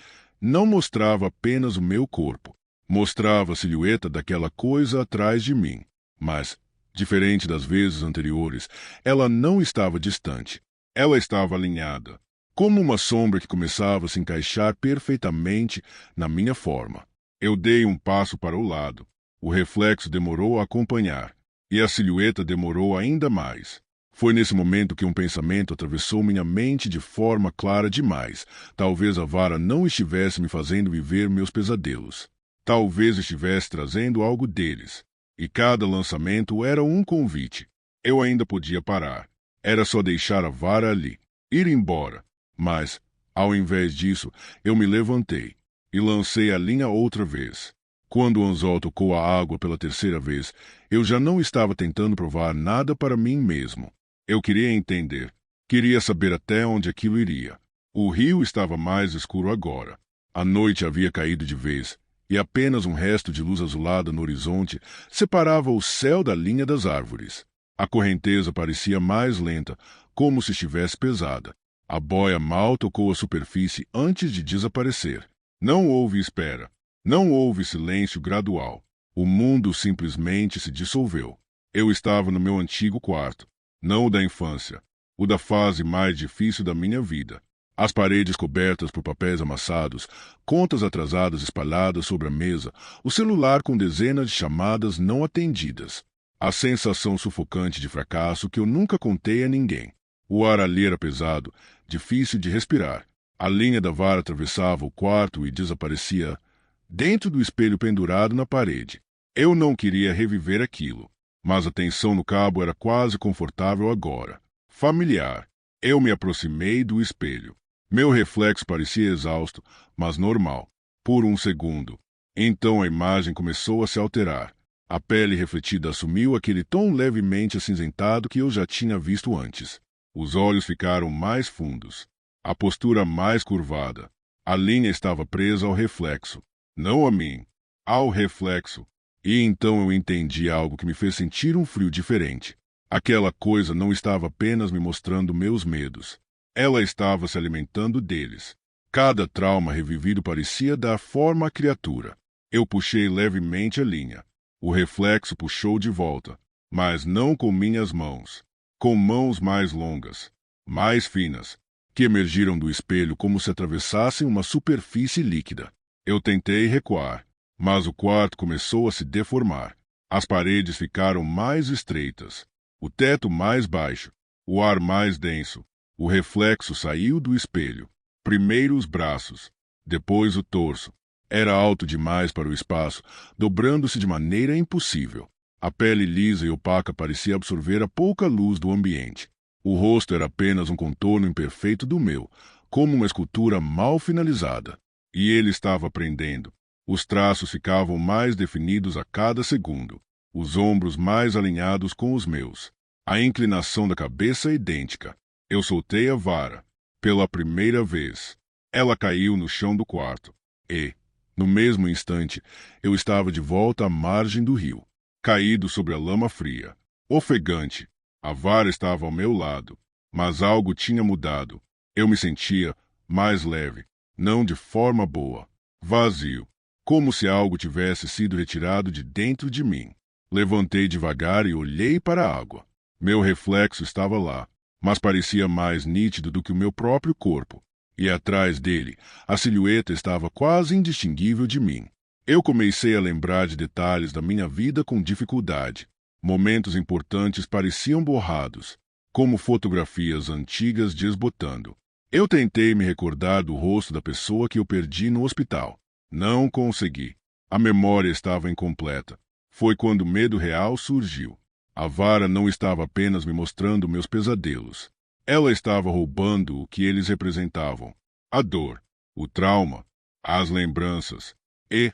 não mostrava apenas o meu corpo. Mostrava a silhueta daquela coisa atrás de mim. Mas, diferente das vezes anteriores, ela não estava distante. Ela estava alinhada, como uma sombra que começava a se encaixar perfeitamente na minha forma. Eu dei um passo para o lado. O reflexo demorou a acompanhar, e a silhueta demorou ainda mais. Foi nesse momento que um pensamento atravessou minha mente de forma clara demais. Talvez a vara não estivesse me fazendo viver meus pesadelos. Talvez estivesse trazendo algo deles. E cada lançamento era um convite. Eu ainda podia parar. Era só deixar a vara ali, ir embora. Mas, ao invés disso, eu me levantei e lancei a linha outra vez. Quando o anzol tocou a água pela terceira vez, eu já não estava tentando provar nada para mim mesmo. Eu queria entender. Queria saber até onde aquilo iria. O rio estava mais escuro agora. A noite havia caído de vez, e apenas um resto de luz azulada no horizonte separava o céu da linha das árvores. A correnteza parecia mais lenta, como se estivesse pesada. A boia mal tocou a superfície antes de desaparecer. Não houve espera. Não houve silêncio gradual. O mundo simplesmente se dissolveu. Eu estava no meu antigo quarto. Não o da infância, o da fase mais difícil da minha vida. As paredes cobertas por papéis amassados, contas atrasadas espalhadas sobre a mesa, o celular com dezenas de chamadas não atendidas. A sensação sufocante de fracasso que eu nunca contei a ninguém. O ar ali era pesado, difícil de respirar. A linha da vara atravessava o quarto e desaparecia dentro do espelho pendurado na parede. Eu não queria reviver aquilo. Mas a tensão no cabo era quase confortável agora. Familiar. Eu me aproximei do espelho. Meu reflexo parecia exausto, mas normal. Por um segundo. Então a imagem começou a se alterar. A pele refletida assumiu aquele tom levemente acinzentado que eu já tinha visto antes. Os olhos ficaram mais fundos. A postura mais curvada. A linha estava presa ao reflexo. Não a mim. Ao reflexo. E então eu entendi algo que me fez sentir um frio diferente. Aquela coisa não estava apenas me mostrando meus medos. Ela estava se alimentando deles. Cada trauma revivido parecia dar forma à criatura. Eu puxei levemente a linha. O reflexo puxou de volta, mas não com minhas mãos. Com mãos mais longas. mais finas, que emergiram do espelho como se atravessassem uma superfície líquida. Eu tentei recuar, mas o quarto começou a se deformar. As paredes ficaram mais estreitas, o teto mais baixo, o ar mais denso. O reflexo saiu do espelho. Primeiro os braços, depois o torso. Era alto demais para o espaço, dobrando-se de maneira impossível. A pele lisa e opaca parecia absorver a pouca luz do ambiente. O rosto era apenas um contorno imperfeito do meu, como uma escultura mal finalizada. E ele estava aprendendo. Os traços ficavam mais definidos a cada segundo, os ombros mais alinhados com os meus, a inclinação da cabeça idêntica. Eu soltei a vara. Pela primeira vez. Ela caiu no chão do quarto. E, no mesmo instante, eu estava de volta à margem do rio, caído sobre a lama fria, ofegante. A vara estava ao meu lado, mas algo tinha mudado. Eu me sentia mais leve, não de forma boa, vazio, como se algo tivesse sido retirado de dentro de mim. Levantei devagar e olhei para a água. Meu reflexo estava lá, mas parecia mais nítido do que o meu próprio corpo. E atrás dele, a silhueta estava quase indistinguível de mim. Eu comecei a lembrar de detalhes da minha vida com dificuldade. Momentos importantes pareciam borrados, como fotografias antigas desbotando. Eu tentei me recordar do rosto da pessoa que eu perdi no hospital. Não consegui. A memória estava incompleta. Foi quando o medo real surgiu. A vara não estava apenas me mostrando meus pesadelos. Ela estava roubando o que eles representavam. A dor, o trauma, as lembranças. E,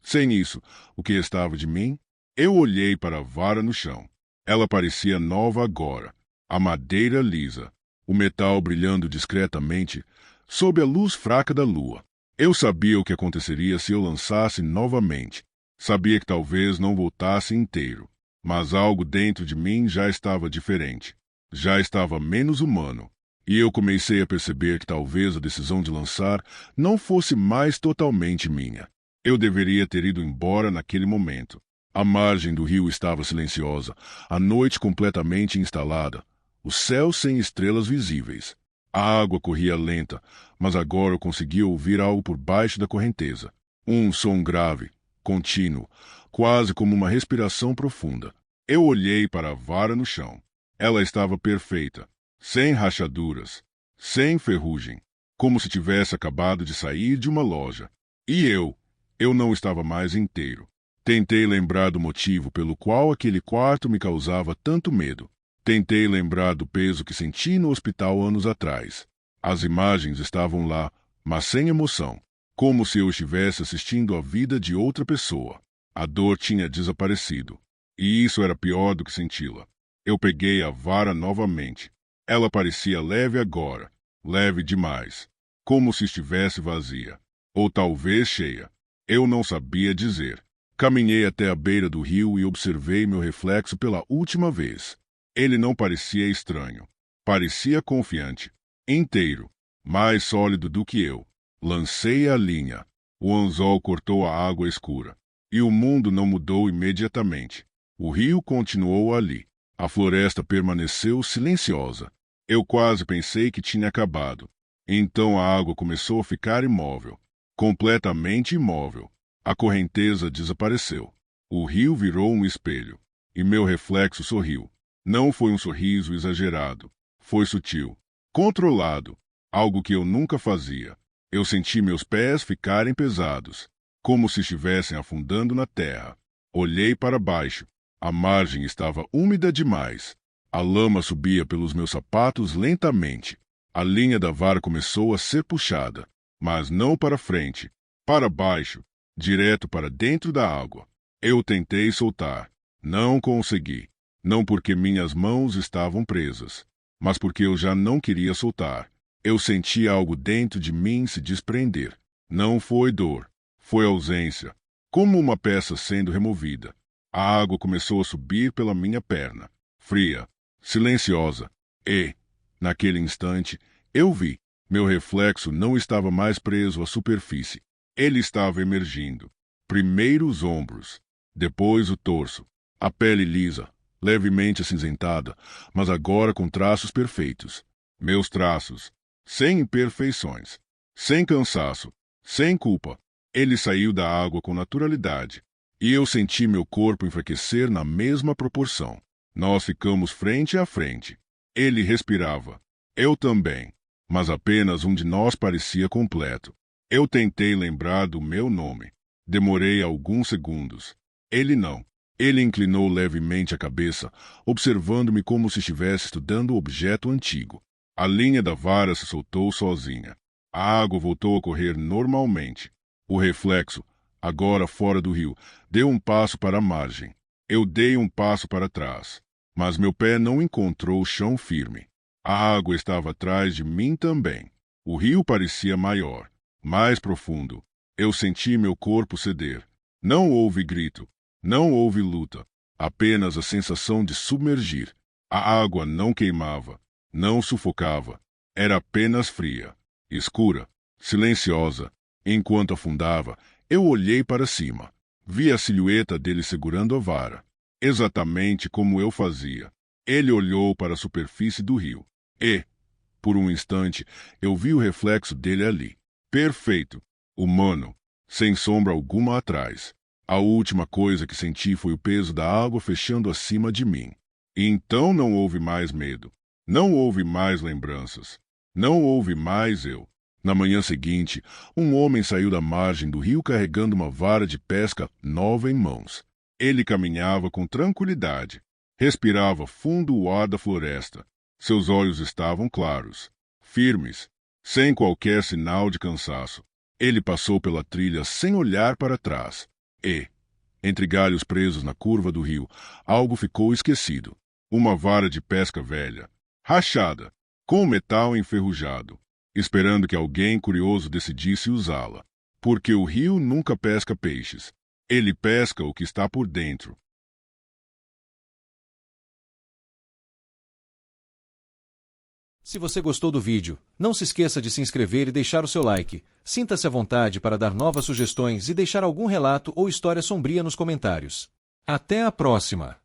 sem isso, o que restava de mim? Eu olhei para a vara no chão. Ela parecia nova agora. A madeira lisa, o metal brilhando discretamente sob a luz fraca da lua. Eu sabia o que aconteceria se eu lançasse novamente. Sabia que talvez não voltasse inteiro. Mas algo dentro de mim já estava diferente. Já estava menos humano. E eu comecei a perceber que talvez a decisão de lançar não fosse mais totalmente minha. Eu deveria ter ido embora naquele momento. A margem do rio estava silenciosa, a noite completamente instalada, o céu sem estrelas visíveis. A água corria lenta, mas agora eu conseguia ouvir algo por baixo da correnteza. Um som grave, contínuo, quase como uma respiração profunda. Eu olhei para a vara no chão. Ela estava perfeita, sem rachaduras, sem ferrugem, como se tivesse acabado de sair de uma loja. E eu não estava mais inteiro. Tentei lembrar do motivo pelo qual aquele quarto me causava tanto medo. Tentei lembrar do peso que senti no hospital anos atrás. As imagens estavam lá, mas sem emoção, como se eu estivesse assistindo a vida de outra pessoa. A dor tinha desaparecido, e isso era pior do que senti-la. Eu peguei a vara novamente. Ela parecia leve agora, leve demais, como se estivesse vazia, ou talvez cheia. Eu não sabia dizer. Caminhei até a beira do rio e observei meu reflexo pela última vez. Ele não parecia estranho. Parecia confiante, inteiro, mais sólido do que eu. Lancei a linha. O anzol cortou a água escura. E o mundo não mudou imediatamente. O rio continuou ali. A floresta permaneceu silenciosa. Eu quase pensei que tinha acabado. Então a água começou a ficar imóvel. Completamente imóvel. A correnteza desapareceu. O rio virou um espelho. E meu reflexo sorriu. Não foi um sorriso exagerado. Foi sutil. Controlado. Algo que eu nunca fazia. Eu senti meus pés ficarem pesados, como se estivessem afundando na terra. Olhei para baixo. A margem estava úmida demais. A lama subia pelos meus sapatos lentamente. A linha da vara começou a ser puxada, mas não para frente, para baixo, direto para dentro da água. Eu tentei soltar. Não consegui. Não porque minhas mãos estavam presas, mas porque eu já não queria soltar. Eu sentia algo dentro de mim se desprender. Não foi dor. Foi ausência. Como uma peça sendo removida. A água começou a subir pela minha perna. Fria. Silenciosa. E, naquele instante, eu vi. Meu reflexo não estava mais preso à superfície. Ele estava emergindo. Primeiro os ombros, depois o torso, a pele lisa, levemente acinzentada, mas agora com traços perfeitos. Meus traços, sem imperfeições, sem cansaço, sem culpa. Ele saiu da água com naturalidade, e eu senti meu corpo enfraquecer na mesma proporção. Nós ficamos frente a frente. Ele respirava. Eu também. Mas apenas um de nós parecia completo. Eu tentei lembrar do meu nome. Demorei alguns segundos. Ele não. Ele inclinou levemente a cabeça, observando-me como se estivesse estudando o objeto antigo. A linha da vara se soltou sozinha. A água voltou a correr normalmente. O reflexo, agora fora do rio, deu um passo para a margem. Eu dei um passo para trás, mas meu pé não encontrou o chão firme. A água estava atrás de mim também. O rio parecia maior, mais profundo. Eu senti meu corpo ceder. Não houve grito, não houve luta, apenas a sensação de submergir. A água não queimava, não sufocava. Era apenas fria, escura, silenciosa. Enquanto afundava, eu olhei para cima. Vi a silhueta dele segurando a vara, exatamente como eu fazia. Ele olhou para a superfície do rio. E, por um instante, eu vi o reflexo dele ali. Perfeito, humano, sem sombra alguma atrás. A última coisa que senti foi o peso da água fechando acima de mim. E então não houve mais medo. Não houve mais lembranças. Não houve mais eu. Na manhã seguinte, um homem saiu da margem do rio carregando uma vara de pesca nova em mãos. Ele caminhava com tranquilidade. Respirava fundo o ar da floresta. Seus olhos estavam claros, firmes, sem qualquer sinal de cansaço. Ele passou pela trilha sem olhar para trás. E, entre galhos presos na curva do rio, algo ficou esquecido. Uma vara de pesca velha, rachada, com metal enferrujado, esperando que alguém curioso decidisse usá-la. Porque o rio nunca pesca peixes. Ele pesca o que está por dentro. Se você gostou do vídeo, não se esqueça de se inscrever e deixar o seu like. Sinta-se à vontade para dar novas sugestões e deixar algum relato ou história sombria nos comentários. Até a próxima!